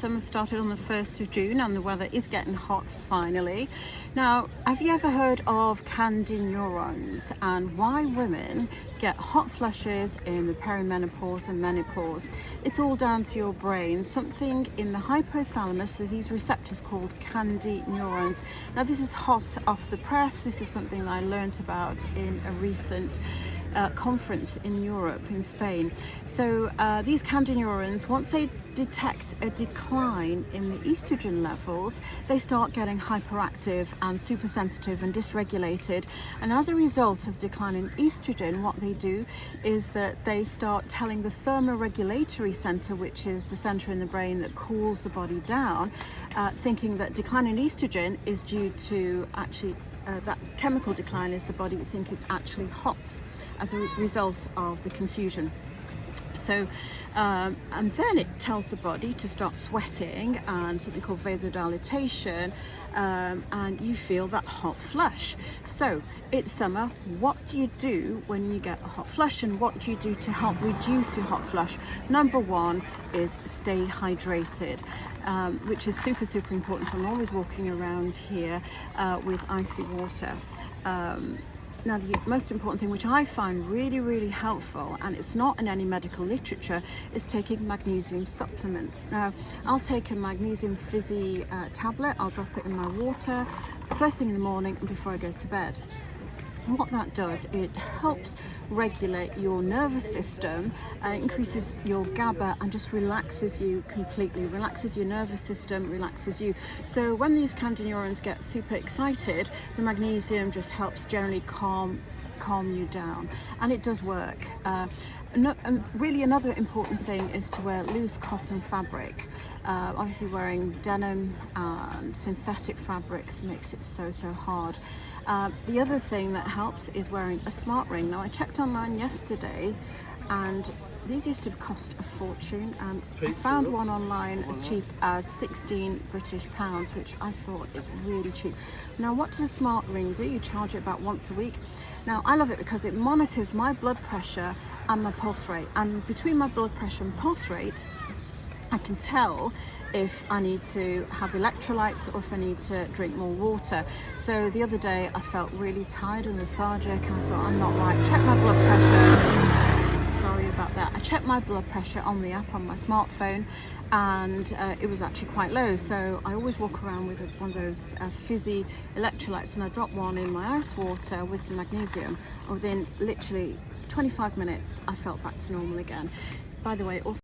Summer started on the 1st of June and the weather is getting hot finally. Now, have you ever heard of KNDY neurons and why women get hot flushes in the perimenopause and menopause? It's all down to your brain, something in the hypothalamus. There's these receptors called KNDY neurons. Now, this is hot off the press. This is something I learned about in a recent conference in Europe, in Spain. So these KNDY neurons, once they detect a decline in the estrogen levels, they start getting hyperactive and super sensitive and dysregulated. And as a result of decline in estrogen, what they do is that they start telling the thermoregulatory center, which is the center in the brain that cools the body down, thinking that decline in estrogen is due to actually that chemical decline is the body think it's actually hot as a result of the confusion. So and then it tells the body to start sweating and something called vasodilatation, and you feel that hot flush. So it's summer. What do you do when you get a hot flush, and what do you do to help reduce your hot flush? Number one is stay hydrated, which is super important. So I'm always walking around here with icy water. Now, the most important thing, which I find really helpful, and it's not in any medical literature, is taking magnesium supplements. Now, I'll take a magnesium fizzy tablet. I'll drop it in my water first thing in the morning and before I go to bed. And what that does, it helps regulate your nervous system, increases your GABA, and just relaxes you completely, relaxes your nervous system, relaxes you. So when these KNDY neurons get super excited, the magnesium just helps generally calm you down, and it does work. Really, another important thing is to wear loose cotton fabric. Obviously, wearing denim and synthetic fabrics makes it so hard. The other thing that helps is wearing a smart ring. Now, I checked online yesterday, and these used to cost a fortune, and I found one online as cheap as 16 British pounds, which I thought is really cheap. Now, what does a smart ring do? You charge it about once a week. Now, I love it because it monitors my blood pressure and my pulse rate, and between my blood pressure and pulse rate, I can tell if I need to have electrolytes or if I need to drink more water. So the other day I felt really tired and lethargic, and I thought, I'm not right. Check my blood pressure. Sorry about that. I checked my blood pressure on the app on my smartphone, and it was actually quite low. So I always walk around with one of those fizzy electrolytes, and I drop one in my ice water with some magnesium. Within literally 25 minutes, I felt back to normal again. By the way, also